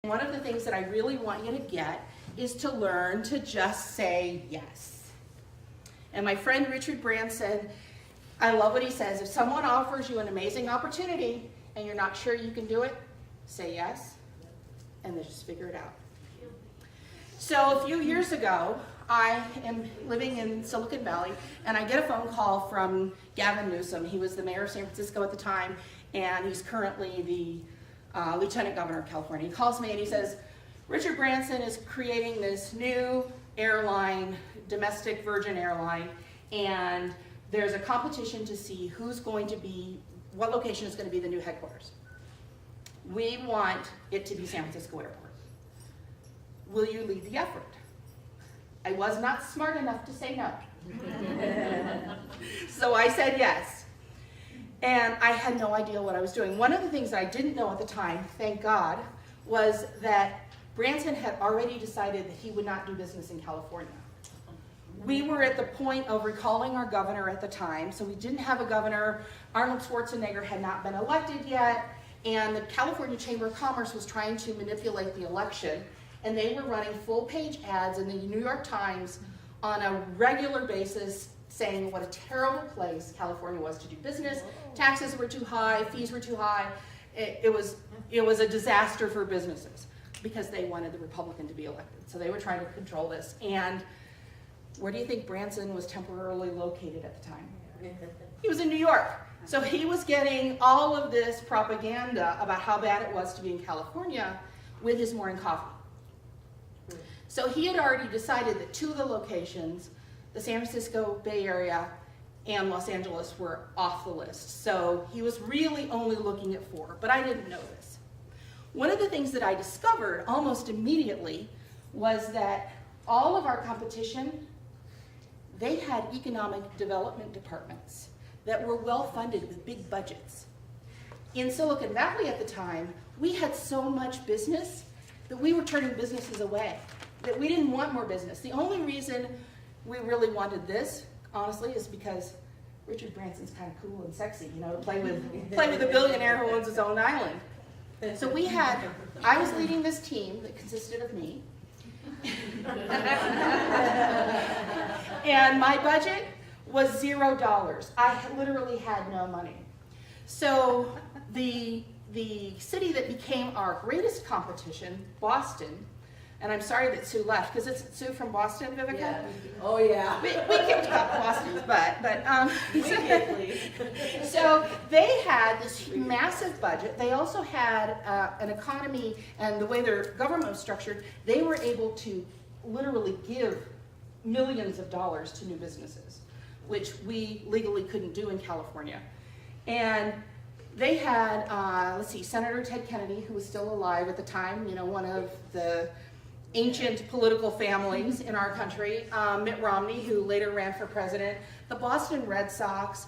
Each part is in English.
One of the things that I really want you to get is to learn to just say yes. And my friend Richard Branson, I love what he says. If someone offers you an amazing opportunity and you're not sure you can do it, say yes, and then just figure it out. So a few years ago, I am living in Silicon Valley, and I get a phone call from Gavin Newsom. He was the mayor of San Francisco at the time, and he's currently the Lieutenant Governor of California. He calls me and he says, Richard Branson is creating this new airline, domestic Virgin airline, and there's a competition to see who's going to be, what location is going to be the new headquarters. We want it to be San Francisco Airport. Will you lead the effort? I was not smart enough to say no. So I said yes. And I had no idea what I was doing. One of the things that I didn't know at the time, thank God, was that Branson had already decided that he would not do business in California. We were at the point of recalling our governor at the time, so we didn't have a governor. Arnold Schwarzenegger had not been elected yet, and the California Chamber of Commerce was trying to manipulate the election, and they were running full-page ads in the New York Times on a regular basis saying what a terrible place California was to do business. Taxes were too high, fees were too high. It was a disaster for businesses because they wanted the Republican to be elected. So they were trying to control this. And where do you think Branson was temporarily located at the time? He was in New York. So he was getting all of this propaganda about how bad it was to be in California with his morning coffee. So he had already decided that two of the locations, the San Francisco Bay Area and Los Angeles, were off the list. So he was really only looking at 4, but I didn't know this. One of the things that I discovered almost immediately was that all of our competition, they had economic development departments that were well funded with big budgets. In Silicon Valley at the time, we had so much business that we were turning businesses away, that we didn't want more business. The only reason we really wanted this, honestly, is because Richard Branson's kind of cool and sexy, you know, play with a billionaire who owns his own island. So I was leading this team that consisted of me. And my budget was $0. I literally had no money. So the city that became our greatest competition, Boston, and I'm sorry that Sue left, because it's Sue from Boston, Vivica? Yeah. Oh, yeah. We kicked up Boston's butt, but so they had this massive budget. They also had an economy, and the way their government was structured, they were able to literally give millions of dollars to new businesses, which we legally couldn't do in California. And they had, Senator Ted Kennedy, who was still alive at the time, you know, one of the ancient political families in our country, Mitt Romney, who later ran for president, the Boston Red Sox.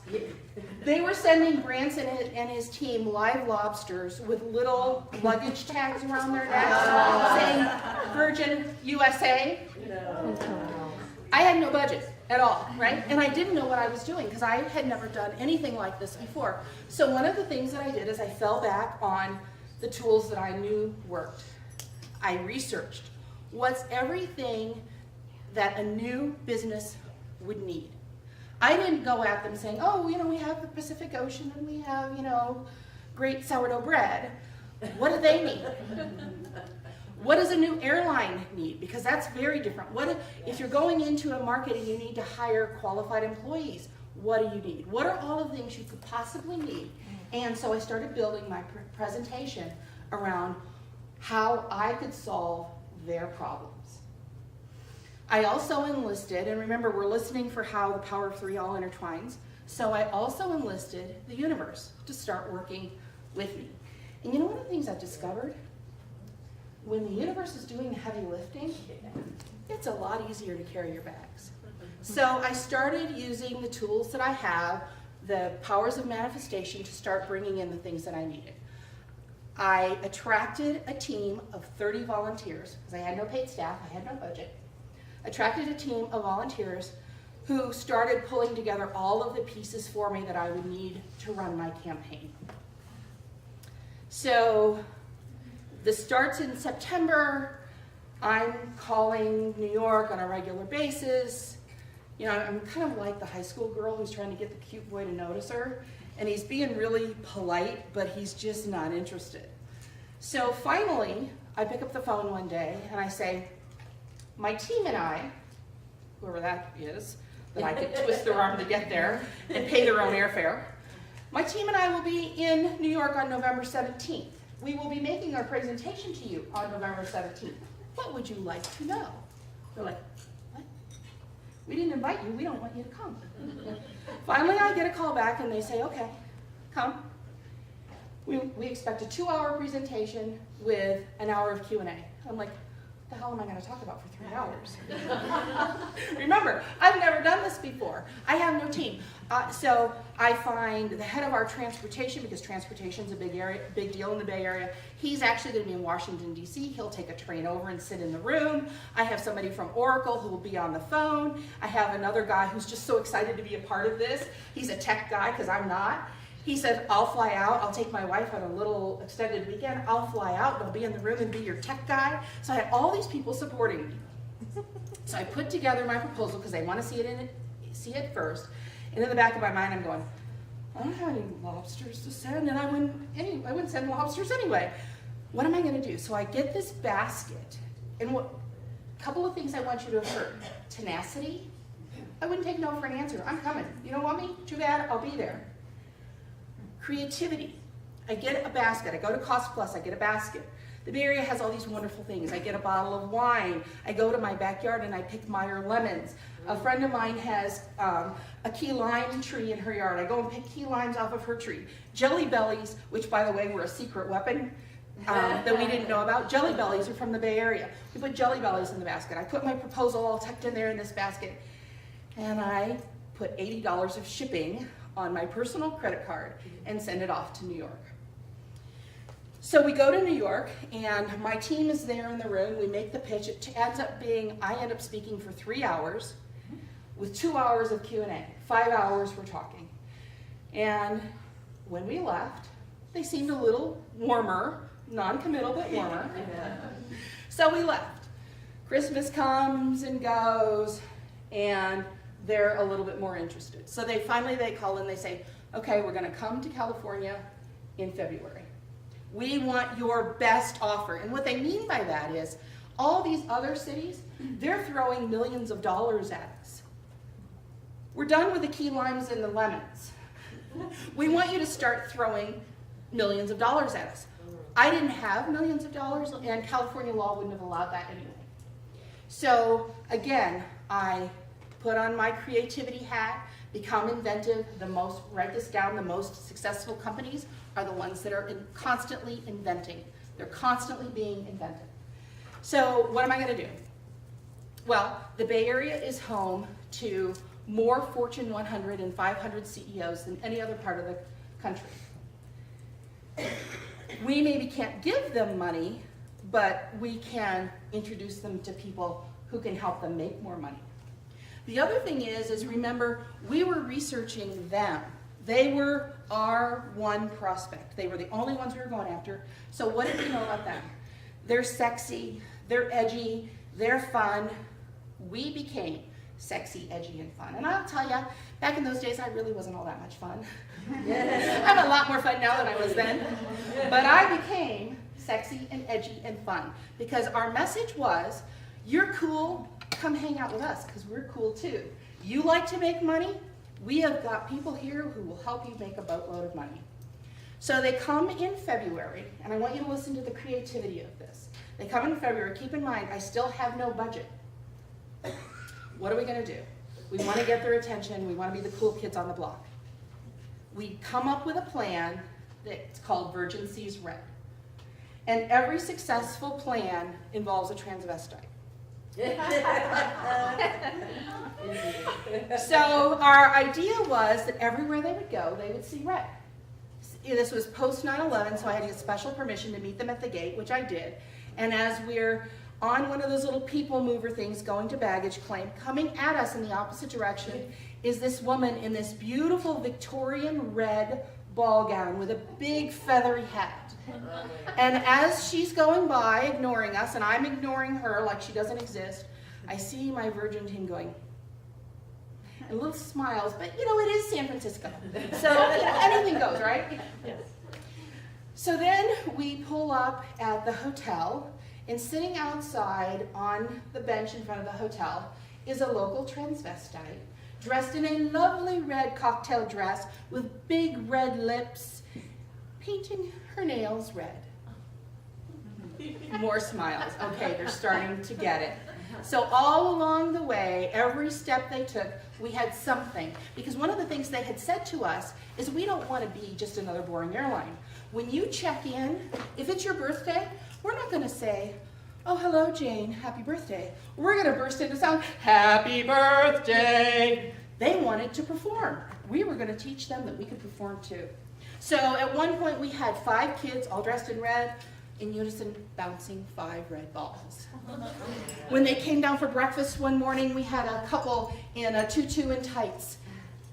They were sending Branson and his team live lobsters with little luggage tags around their necks saying Virgin USA. No. I had no budget at all, right? And I didn't know what I was doing because I had never done anything like this before. So one of the things that I did is I fell back on the tools that I knew worked. I researched what's everything that a new business would need. I didn't go at them saying, oh, you know, we have the Pacific Ocean and we have, you know, great sourdough bread. What do they need? What does a new airline need? Because that's very different. If you're going into a market and you need to hire qualified employees, what do you need? What are all of the things you could possibly need? And so I started building my presentation around how I could solve their problems. I also enlisted, and remember we're listening for how the power of 3 all intertwines, so I also enlisted the universe to start working with me. And you know one of the things I've discovered? When the universe is doing the heavy lifting, it's a lot easier to carry your bags. So I started using the tools that I have, the powers of manifestation, to start bringing in the things that I needed. I attracted a team of 30 volunteers, because I had no paid staff, I had no budget. Attracted a team of volunteers who started pulling together all of the pieces for me that I would need to run my campaign. So This starts in September. I'm calling New York on a regular basis. You know, I'm kind of like the high school girl who's trying to get the cute boy to notice her. And he's being really polite, but he's just not interested. So finally, I pick up the phone one day and I say, my team and I, whoever that is, that I could twist their arm to get there and pay their own airfare, my team and I will be in New York on November 17th. We will be making our presentation to you on November 17th. What would you like to know? They're like, what? We didn't invite you. We don't want you to come. Finally, I get a call back and they say, okay, come. We expect a 2-hour presentation with an hour of Q&A. I'm like, what the hell am I going to talk about for 3 hours? Remember, I've never done this before. I have no team. So I find the head of our transportation, because transportation's a big deal in the Bay Area. He's actually going to be in Washington, D.C. He'll take a train over and sit in the room. I have somebody from Oracle who will be on the phone. I have another guy who's just so excited to be a part of this. He's a tech guy, because I'm not. He said, I'll fly out. I'll take my wife on a little extended weekend. I'll fly out and I'll be in the room and be your tech guy. So I had all these people supporting me. So I put together my proposal because they want to see it first. And in the back of my mind, I'm going, I don't have any lobsters to send, and I wouldn't send lobsters anyway. What am I going to do? So I get this basket, and a couple of things I want you to have heard. Tenacity. I wouldn't take no for an answer. I'm coming. You don't want me? Too bad. I'll be there. Creativity. I get a basket. I go to Cost Plus. I get a basket. The Bay Area has all these wonderful things. I get a bottle of wine. I go to my backyard and I pick Meyer lemons. A friend of mine has a key lime tree in her yard. I go and pick key limes off of her tree. Jelly bellies, which by the way were a secret weapon that we didn't know about. Jelly bellies are from the Bay Area. We put jelly bellies in the basket. I put my proposal all tucked in there in this basket. And I put $80 of shipping on my personal credit card and send it off to New York. So we go to New York, and my team is there in the room. We make the pitch. It ends up being, I end up speaking for 3 hours with 2 hours of Q&A. 5 hours we're talking. And when we left, they seemed a little warmer, non-committal, but warmer. So we left. Christmas comes and goes, and they're a little bit more interested. So they call and they say, okay, we're gonna come to California in February. We want your best offer. And what they mean by that is all these other cities, they're throwing millions of dollars at us. We're done with the key limes and the lemons. We want you to start throwing millions of dollars at us. I didn't have millions of dollars, and California law wouldn't have allowed that anyway. So again, I put on my creativity hat, become inventive. Write this down, the most successful companies are the ones that are constantly inventing. They're constantly being invented. So what am I going to do? Well, the Bay Area is home to more Fortune 100 and 500 CEOs than any other part of the country. We maybe can't give them money, but we can introduce them to people who can help them make more money. The other thing is remember, we were researching them. They were our one prospect. They were the only ones we were going after. So what did we know about them? They're sexy, they're edgy, they're fun. We became sexy, edgy, and fun. And I'll tell you, back in those days, I really wasn't all that much fun. I'm a lot more fun now than I was then. But I became sexy and edgy and fun because our message was, you're cool, come hang out with us because we're cool too. You like to make money? We have got people here who will help you make a boatload of money. So they come in February, and I want you to listen to the creativity of this. They come in February. Keep in mind, I still have no budget. What are we going to do? We want to get their attention. We want to be the cool kids on the block. We come up with a plan that's called Virgin Seas Red. And every successful plan involves a transvestite. So our idea was that everywhere they would go, they would see red. This was post 9/11, so I had to get special permission to meet them at the gate, which I did. And as we're on one of those little people mover things going to baggage claim, coming at us in the opposite direction is this woman in this beautiful Victorian red ball gown with a big feathery hat. And as she's going by, ignoring us, and I'm ignoring her like she doesn't exist, I see my Virgin team going, and little smiles, but you know, it is San Francisco. So you know, anything goes, right? Yes. So then we pull up at the hotel, and sitting outside on the bench in front of the hotel is a local transvestite, dressed in a lovely red cocktail dress with big red lips, painting her nails red. More smiles. Okay, they're starting to get it. So all along the way, every step they took, we had something. Because one of the things they had said to us is we don't want to be just another boring airline. When you check in, if it's your birthday, we're not going to say, oh, hello, Jane, happy birthday. We're going to burst into sound, happy birthday. They wanted to perform. We were going to teach them that we could perform too. So at one point we had 5 kids all dressed in red, in unison bouncing 5 red balls. When they came down for breakfast one morning, we had a couple in a tutu and tights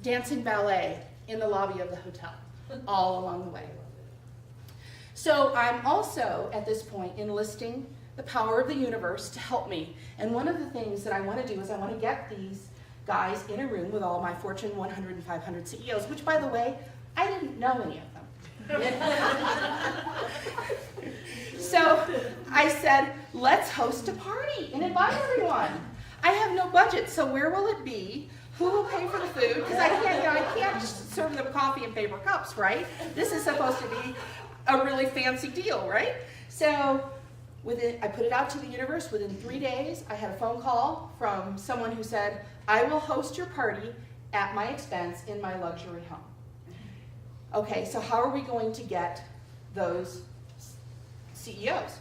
dancing ballet in the lobby of the hotel, all along the way. So I'm also, at this point, enlisting the power of the universe to help me. And one of the things that I want to do is I want to get these guys in a room with all my Fortune 100 and 500 CEOs, which, by the way, I didn't know any of them. So I said, let's host a party and invite everyone. I have no budget, so where will it be? Who will pay for the food? Because I can't just serve them coffee in paper cups, right? This is supposed to be a really fancy deal, right? So I put it out to the universe. Within 3 days, I had a phone call from someone who said, I will host your party at my expense in my luxury home. Okay, so how are we going to get those CEOs?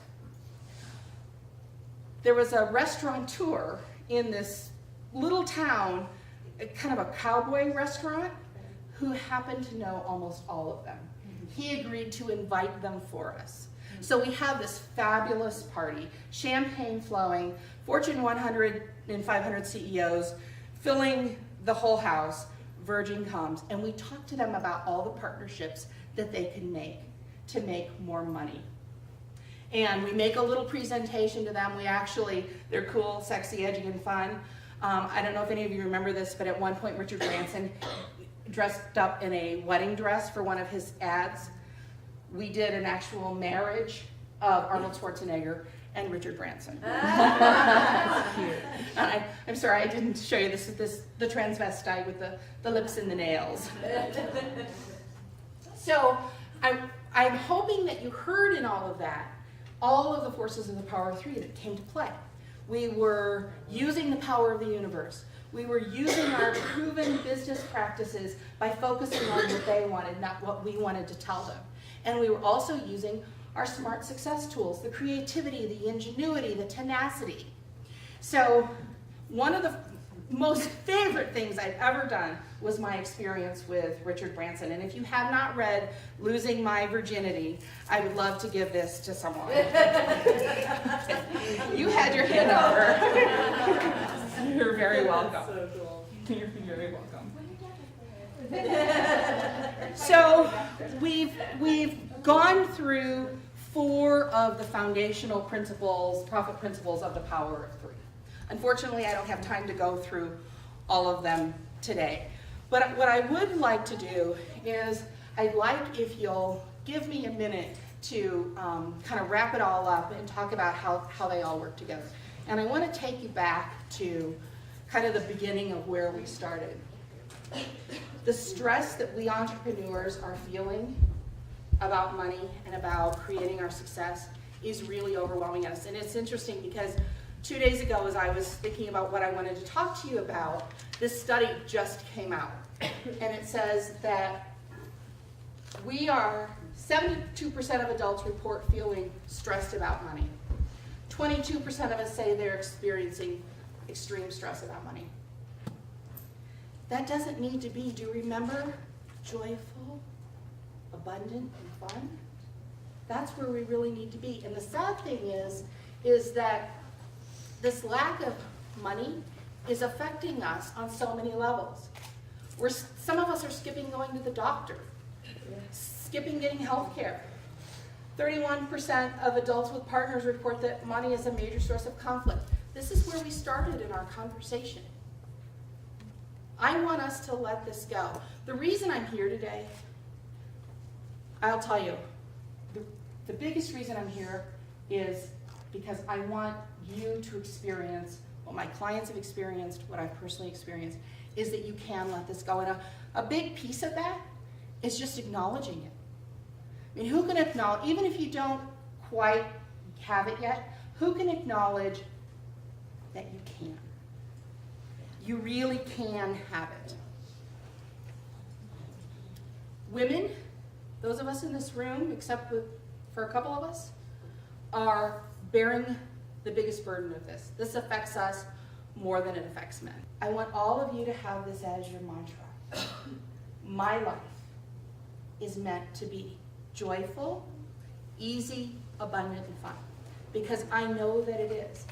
There was a restaurateur in this little town, kind of a cowboy restaurant, who happened to know almost all of them. He agreed to invite them for us. So we have this fabulous party, champagne flowing, Fortune 100 and 500 CEOs filling the whole house. Virgin comes, and we talk to them about all the partnerships that they can make to make more money. And we make a little presentation to them. They're cool, sexy, edgy, and fun. I don't know if any of you remember this, but at one point Richard Branson dressed up in a wedding dress for one of his ads. We did an actual marriage of Arnold Schwarzenegger and Richard Branson. I'm sorry I didn't show you the transvestite with the lips and the nails. So I'm hoping that you heard in all of that, all of the forces of the power of 3 that came to play. We were using the power of the universe. We were using our proven business practices by focusing on what they wanted, not what we wanted to tell them. And we were also using our smart success tools, the creativity, the ingenuity, the tenacity. So one of the most favorite things I've ever done was my experience with Richard Branson. And if you have not read Losing My Virginity, I would love to give this to someone. You had your hand over. You're very welcome. So cool. You're very welcome. So we've gone through 4 of the foundational principles, profit principles of the power of 3. Unfortunately, I don't have time to go through all of them today. But what I would like to do is I'd like if you'll give me a minute to kind of wrap it all up and talk about how they all work together. And I want to take you back to kind of the beginning of where we started. The stress that we entrepreneurs are feeling about money and about creating our success is really overwhelming us. And it's interesting because 2 days ago, as I was thinking about what I wanted to talk to you about, this study just came out. And it says that 72% of adults report feeling stressed about money. 22% of us say they're experiencing extreme stress about money. That doesn't need to be, do you remember, joyful, abundant, and fun? That's where we really need to be. And the sad thing is that this lack of money is affecting us on so many levels. Some of us are skipping going to the doctor. Skipping getting health care. 31% of adults with partners report that money is a major source of conflict. This is where we started in our conversation. I want us to let this go. The reason I'm here today, I'll tell you, the biggest reason I'm here is because I want you to experience what my clients have experienced, what I've personally experienced, is that you can let this go. And a big piece of that is just acknowledging it. I mean, who can acknowledge, even if you don't quite have it yet, who can acknowledge that you can? You really can have it. Women, those of us in this room, except for a couple of us, are bearing the biggest burden of this. This affects us more than it affects men. I want all of you to have this as your mantra. My life is meant to be joyful, easy, abundant, and fun. Because I know that it is.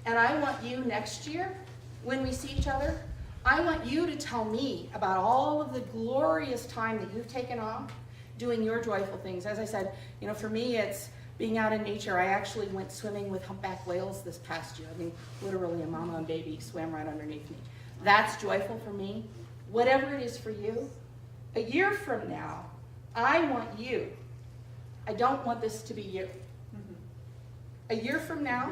And I want you next year, when we see each other, I want you to tell me about all of the glorious time that you've taken off doing your joyful things. As I said, you know, for me it's being out in nature. I actually went swimming with humpback whales this past year. I mean, literally a mama and baby swam right underneath me. That's joyful for me. Whatever it is for you, a year from now, I want you. I don't want this to be you. A year from now,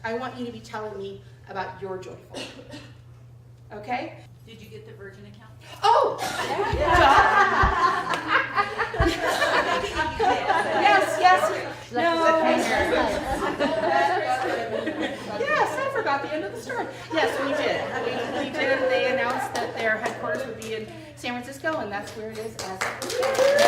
I want you to be telling me about your joyful. Okay? Did you get the Virgin account? Oh! Yes. No. Yes, I forgot the end of the story. Yes, we did. We did. They announced that their headquarters would be in San Francisco, and that's where it is as of today.